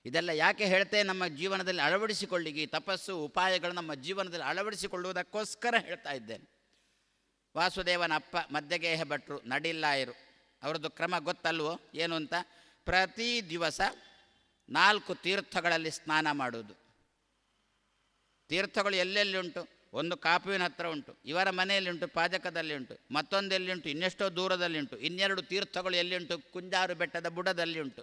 ಇದೆಲ್ಲ ಯಾಕೆ ಹೇಳ್ತೇನೆ, ನಮ್ಮ ಜೀವನದಲ್ಲಿ ಅಳವಡಿಸಿಕೊಳ್ಳಿಗೆ ತಪಸ್ಸು ಉಪಾಯಗಳು ನಮ್ಮ ಜೀವನದಲ್ಲಿ ಅಳವಡಿಸಿಕೊಳ್ಳುವುದಕ್ಕೋಸ್ಕರ ಹೇಳ್ತಾ ಇದ್ದೇನೆ. ವಾಸುದೇವನ ಅಪ್ಪ ಮಧ್ಯಗೇಹ ಭಟ್ರು ನಡಿಲ್ಲಾಯರು, ಅವ್ರದ್ದು ಕ್ರಮ ಗೊತ್ತಲ್ವೋ ಏನು ಅಂತ? ಪ್ರತಿ ದಿವಸ 4 ತೀರ್ಥಗಳಲ್ಲಿ ಸ್ನಾನ ಮಾಡುವುದು. ತೀರ್ಥಗಳು ಎಲ್ಲೆಲ್ಲಿ ಉಂಟು? ಒಂದು ಕಾಪುವಿನ ಹತ್ರ ಉಂಟು, ಇವರ ಮನೆಯಲ್ಲಿ ಉಂಟು, ಪಾಜಕದಲ್ಲಿ ಉಂಟು, ಮತ್ತೊಂದೆಲ್ಲಿ ಉಂಟು, ಇನ್ನೆಷ್ಟೋ ದೂರದಲ್ಲಿ ಉಂಟು, ಇನ್ನೆರಡು ತೀರ್ಥಗಳು ಎಲ್ಲಿ ಉಂಟು? ಕುಂಜಾರು ಬೆಟ್ಟದ ಬುಡದಲ್ಲಿ ಉಂಟು,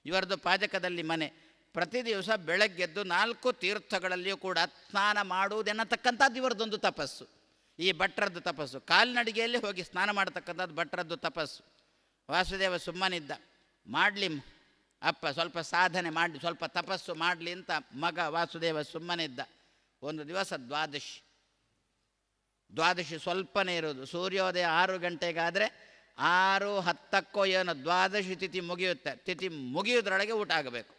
ಇವರದ್ದು ಪಾಜಕದಲ್ಲಿ ಮನೆ. ಪ್ರತಿ ದಿವಸ ಬೆಳಗ್ಗೆದ್ದು 4 ತೀರ್ಥಗಳಲ್ಲಿಯೂ ಕೂಡ ಸ್ನಾನ ಮಾಡುವುದೆನ್ನತಕ್ಕಂಥದ್ದು ಇವರದೊಂದು ತಪಸ್ಸು. ಈ ಭಟ್ರದ್ದು ತಪಸ್ಸು, ಕಾಲ್ನಡಿಗೆಯಲ್ಲಿ ಹೋಗಿ ಸ್ನಾನ ಮಾಡತಕ್ಕಂಥದ್ದು ಭಟ್ರದ್ದು ತಪಸ್ಸು. ವಾಸುದೇವ ಸುಮ್ಮನಿದ್ದ, ಮಾಡಲಿ ಅಪ್ಪ ಸ್ವಲ್ಪ ಸಾಧನೆ ಮಾಡಲಿ, ಸ್ವಲ್ಪ ತಪಸ್ಸು ಮಾಡಲಿ ಅಂತ ಮಗ ವಾಸುದೇವ ಸುಮ್ಮನಿದ್ದ. ಒಂದು ದಿವಸ ದ್ವಾದಶಿ ಸ್ವಲ್ಪನೇ ಇರೋದು, ಸೂರ್ಯೋದಯ 6 ಗಂಟೆಗಾದರೆ 6:10 ಏನೋ ದ್ವಾದಶಿ ತಿಥಿ ಮುಗಿಯುತ್ತೆ. ತಿಥಿ ಮುಗಿಯೋದ್ರೊಳಗೆ ಊಟ ಆಗಬೇಕು.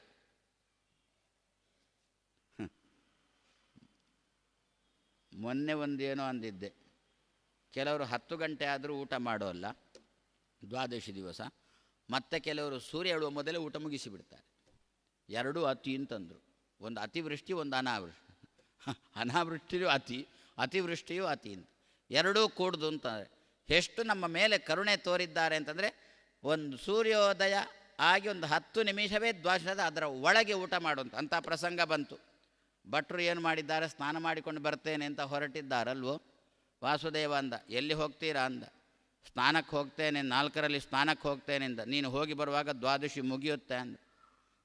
ಮೊನ್ನೆ ಒಂದೇನೋ ಅಂದಿದ್ದೆ, ಕೆಲವರು 10 ಗಂಟೆ ಆದರೂ ಊಟ ಮಾಡೋಲ್ಲ ದ್ವಾದಶಿ ದಿವಸ, ಮತ್ತು ಕೆಲವರು ಸೂರ್ಯ ಏಳುವ ಮೊದಲೇ ಊಟ ಮುಗಿಸಿಬಿಡ್ತಾರೆ. ಎರಡೂ ಅತಿ ಅಂತಂದರು. ಒಂದು ಅತಿವೃಷ್ಟಿ, ಒಂದು ಅನಾವೃಷ್ಟಿ. ಅನಾವೃಷ್ಟಿಯೂ ಅತಿ, ಅತಿವೃಷ್ಟಿಯೂ ಅತಿ ಅಂತ ಎರಡೂ ಕೂಡ್ದು ಅಂತಂದರೆ ಎಷ್ಟು ನಮ್ಮ ಮೇಲೆ ಕರುಣೆ ತೋರಿದ್ದಾರೆ ಅಂತಂದರೆ, ಒಂದು ಸೂರ್ಯೋದಯ ಆಗಿ ಒಂದು 10 ನಿಮಿಷವೇ ದ್ವಾದಶದ ಅದರ ಒಳಗೆ ಊಟ ಮಾಡುವಂಥ ಅಂಥ ಪ್ರಸಂಗ ಬಂತು. ಭಟ್ರು ಏನು ಮಾಡಿದ್ದಾರೆ? ಸ್ನಾನ ಮಾಡಿಕೊಂಡು ಬರ್ತೇನೆ ಅಂತ ಹೊರಟಿದ್ದಾರಲ್ವೋ. ವಾಸುದೇವ ಅಂದ, ಎಲ್ಲಿ ಹೋಗ್ತೀರಾ ಅಂದ. ಸ್ನಾನಕ್ಕೆ ಹೋಗ್ತೇನೆ, 4ರಲ್ಲಿ ಸ್ನಾನಕ್ಕೆ ಹೋಗ್ತೇನೆ ಅಂದ. ನೀನು ಹೋಗಿ ಬರುವಾಗ ದ್ವಾದಶಿ ಮುಗಿಯುತ್ತೆ ಅಂದರು.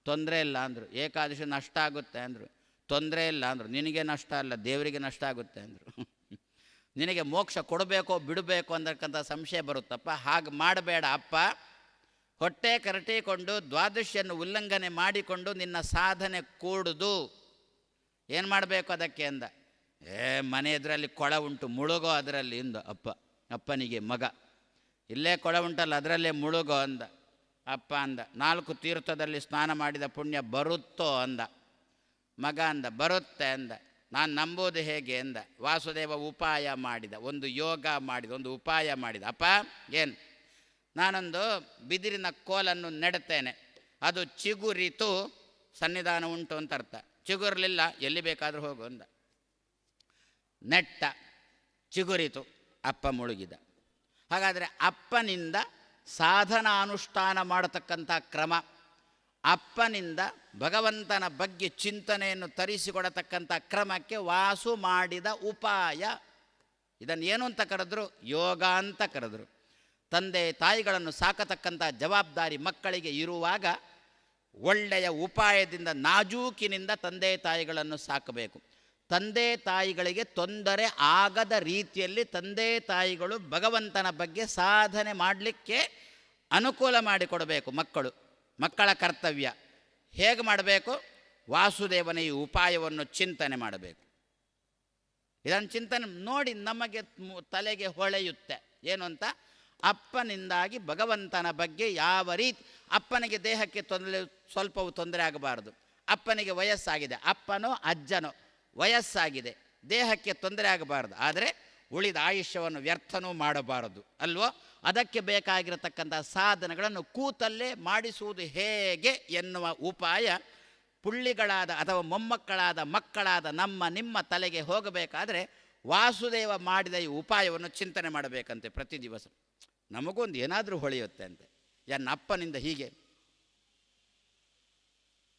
ತೊಂದರೆ ಇಲ್ಲ ಅಂದರು. ಏಕಾದಶಿ ನಷ್ಟ ಆಗುತ್ತೆ ಅಂದರು. ತೊಂದರೆ ಇಲ್ಲ ಅಂದರು. ನಿನಗೆ ನಷ್ಟ ಅಲ್ಲ, ದೇವರಿಗೆ ನಷ್ಟ ಆಗುತ್ತೆ ಅಂದರು. ನಿನಗೆ ಮೋಕ್ಷ ಕೊಡಬೇಕೋ ಬಿಡಬೇಕು ಅಂತಕ್ಕಂಥ ಸಂಶಯ ಬರುತ್ತಪ್ಪ, ಹಾಗೆ ಮಾಡಬೇಡ ಅಪ್ಪ. ಹೊಟ್ಟೆ ಕರಟಿಕೊಂಡು ದ್ವಾದಶಿಯನ್ನು ಉಲ್ಲಂಘನೆ ಮಾಡಿಕೊಂಡು ನಿನ್ನ ಸಾಧನೆ ಕೂಡುದು. ಏನು ಮಾಡಬೇಕು ಅದಕ್ಕೆ ಅಂದ. ಮನೆ ಎದುರಲ್ಲಿ ಕೊಳ ಉಂಟು, ಮುಳುಗೋ ಅದರಲ್ಲಿ ಇಂದ ಅಪ್ಪನಿಗೆ ಮಗ. ಇಲ್ಲೇ ಕೊಳ ಉಂಟಲ್ಲ, ಅದರಲ್ಲೇ ಮುಳುಗೋ ಅಂದ. ಅಪ್ಪ ಅಂದ, 4 ತೀರ್ಥದಲ್ಲಿ ಸ್ನಾನ ಮಾಡಿದ ಪುಣ್ಯ ಬರುತ್ತೋ ಅಂದ. ಮಗ ಅಂದ, ಬರುತ್ತೆ ಅಂದ. ನಾನು ನಂಬೋದು ಹೇಗೆ ಅಂದ. ವಾಸುದೇವ ಉಪಾಯ ಮಾಡಿದ, ಒಂದು ಯೋಗ ಮಾಡಿದ, ಒಂದು ಉಪಾಯ ಮಾಡಿದ. ಅಪ್ಪ ಏನು? ನಾನೊಂದು ಬಿದಿರಿನ ಕೋಲನ್ನು ನೆಡ್ತೇನೆ, ಅದು ಚಿಗುರಿತು, ಸನ್ನಿಧಾನ ಉಂಟು ಅಂತ ಅರ್ಥ. ಚಿಗುರಲಿಲ್ಲ, ಎಲ್ಲಿ ಬೇಕಾದರೂ ಹೋಗು ಅಂದ. ನೆಟ್ಟ, ಚಿಗುರಿತು, ಅಪ್ಪ ಮುಳುಗಿದ. ಹಾಗಾದರೆ ಅಪ್ಪನಿಂದ ಸಾಧನಾನುಷ್ಠಾನ ಮಾಡತಕ್ಕಂಥ ಕ್ರಮ, ಅಪ್ಪನಿಂದ ಭಗವಂತನ ಬಗ್ಗೆ ಚಿಂತನೆಯನ್ನು ತರಿಸಿಕೊಡತಕ್ಕಂಥ ಕ್ರಮಕ್ಕೆ ವಾಸು ಮಾಡಿದ ಉಪಾಯ. ಇದನ್ನು ಏನು ಅಂತ ಕರೆದ್ರು? ಯೋಗ ಅಂತ ಕರೆದ್ರು. ತಂದೆ ತಾಯಿಗಳನ್ನು ಸಾಕತಕ್ಕಂಥ ಜವಾಬ್ದಾರಿ ಮಕ್ಕಳಿಗೆ ಇರುವಾಗ ಒಳ್ಳೆಯ ಉಪಾಯದಿಂದ, ನಾಜೂಕಿನಿಂದ ತಂದೆ ತಾಯಿಗಳನ್ನು ಸಾಕಬೇಕು. ತಂದೆ ತಾಯಿಗಳಿಗೆ ತೊಂದರೆ ಆಗದ ರೀತಿಯಲ್ಲಿ ತಂದೆ ತಾಯಿಗಳು ಭಗವಂತನ ಬಗ್ಗೆ ಸಾಧನೆ ಮಾಡಲಿಕ್ಕೆ ಅನುಕೂಲ ಮಾಡಿಕೊಡಬೇಕು. ಮಕ್ಕಳ ಕರ್ತವ್ಯ ಹೇಗೆ ಮಾಡಬೇಕು? ವಾಸುದೇವನ ಈ ಉಪಾಯವನ್ನು ಚಿಂತನೆ ಮಾಡಬೇಕು. ಇದನ್ನು ಚಿಂತನೆ ನೋಡಿ ನಮಗೆ ತಲೆಗೆ ಹೊಳೆಯುತ್ತೆ. ಏನು ಅಂತ? ಅಪ್ಪನಿಂದಾಗಿ ಭಗವಂತನ ಬಗ್ಗೆ ಯಾವ ರೀತಿ, ಅಪ್ಪನಿಗೆ ದೇಹಕ್ಕೆ ಸ್ವಲ್ಪವೂ ತೊಂದರೆ ಆಗಬಾರದು. ಅಪ್ಪನಿಗೆ ವಯಸ್ಸಾಗಿದೆ, ಅಪ್ಪನೋ ಅಜ್ಜನೋ ವಯಸ್ಸಾಗಿದೆ, ದೇಹಕ್ಕೆ ತೊಂದರೆ ಆಗಬಾರದು. ಆದರೆ ಉಳಿದ ಆಯುಷ್ಯವನ್ನು ವ್ಯರ್ಥನೂ ಮಾಡಬಾರದು ಅಲ್ವೋ. ಅದಕ್ಕೆ ಬೇಕಾಗಿರತಕ್ಕಂಥ ಸಾಧನೆಗಳನ್ನು ಕೂತಲ್ಲೇ ಮಾಡಿಸುವುದು ಹೇಗೆ ಎನ್ನುವ ಉಪಾಯ ಪುಳ್ಳಿಗಳಾದ ಅಥವಾ ಮೊಮ್ಮಕ್ಕಳಾದ ಮಕ್ಕಳಾದ ನಿಮ್ಮ ತಲೆಗೆ ಹೋಗಬೇಕಾದ್ರೆ ವಾಸುದೇವ ಮಾಡಿದ ಈ ಉಪಾಯವನ್ನು ಚಿಂತನೆ ಮಾಡಬೇಕಂತೆ ಪ್ರತಿ ದಿವಸ. ನಮಗೊಂದು ಏನಾದರೂ ಹೊಳೆಯುತ್ತೆ ಅಂತೆ. ಅಪ್ಪನಿಂದ ಹೀಗೆ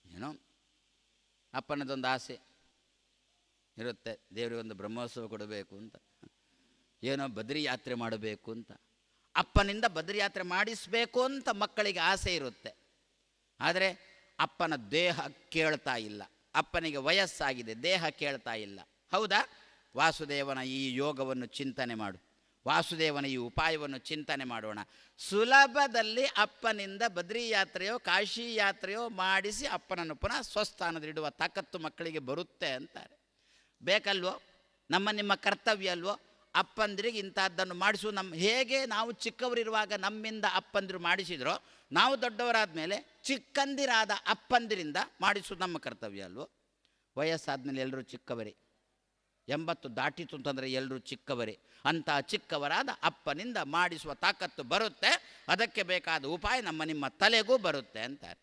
ಏನೋ ಅಪ್ಪನದೊಂದು ಆಸೆ ಇರುತ್ತೆ, ದೇವರಿಗೊಂದು ಬ್ರಹ್ಮೋತ್ಸವ ಕೊಡಬೇಕು ಅಂತ, ಏನೋ ಬದ್ರಿ ಯಾತ್ರೆ ಮಾಡಬೇಕು ಅಂತ. ಅಪ್ಪನಿಂದ ಬದ್ರಿ ಯಾತ್ರೆ ಮಾಡಿಸಬೇಕು ಅಂತ ಮಕ್ಕಳಿಗೆ ಆಸೆ ಇರುತ್ತೆ. ಆದರೆ ಅಪ್ಪನ ದೇಹ ಕೇಳ್ತಾ ಇಲ್ಲ, ಅಪ್ಪನಿಗೆ ವಯಸ್ಸಾಗಿದೆ, ದೇಹ ಕೇಳ್ತಾ ಇಲ್ಲ. ಹೌದಾ? ವಾಸುದೇವನ ಈ ಯೋಗವನ್ನು ಚಿಂತನೆ ಮಾಡು, ವಾಸುದೇವನ ಈ ಉಪಾಯವನ್ನು ಚಿಂತನೆ ಮಾಡೋಣ. ಸುಲಭದಲ್ಲಿ ಅಪ್ಪನಿಂದ ಬದ್ರಿ ಯಾತ್ರೆಯೋ ಕಾಶಿ ಯಾತ್ರೆಯೋ ಮಾಡಿಸಿ ಅಪ್ಪನನ್ನು ಪುನಃ ಸ್ವಸ್ಥಾನದಲ್ಲಿಡುವ ತಾಕತ್ತು ಮಕ್ಕಳಿಗೆ ಬರುತ್ತೆ ಅಂತಾರೆ. ಬೇಕಲ್ವೋ? ನಿಮ್ಮ ಕರ್ತವ್ಯ ಅಲ್ವೋ? ಅಪ್ಪಂದಿರಿಗೆ ಇಂಥದ್ದನ್ನು ಮಾಡಿಸು. ಹೇಗೆ ನಾವು ಚಿಕ್ಕವರಿರುವಾಗ ನಮ್ಮಿಂದ ಅಪ್ಪಂದಿರು ಮಾಡಿಸಿದ್ರೋ, ನಾವು ದೊಡ್ಡವರಾದ ಮೇಲೆ ಚಿಕ್ಕಂದಿರಾದ ಅಪ್ಪಂದಿರಿಂದ ಮಾಡಿಸೋದು ನಮ್ಮ ಕರ್ತವ್ಯ ಅಲ್ವೋ? ವಯಸ್ಸಾದ್ಮೇಲೆ ಎಲ್ಲರೂ ಚಿಕ್ಕವರೇ, 80 ದಾಟಿತು ಅಂತಂದರೆ ಎಲ್ಲರೂ ಚಿಕ್ಕವರೇ. ಅಂಥ ಚಿಕ್ಕವರಾದ ಅಪ್ಪನಿಂದ ಮಾಡಿಸುವ ತಾಕತ್ತು ಬರುತ್ತೆ. ಅದಕ್ಕೆ ಬೇಕಾದ ಉಪಾಯ ನಿಮ್ಮ ತಲೆಗೂ ಬರುತ್ತೆ ಅಂತಾರೆ.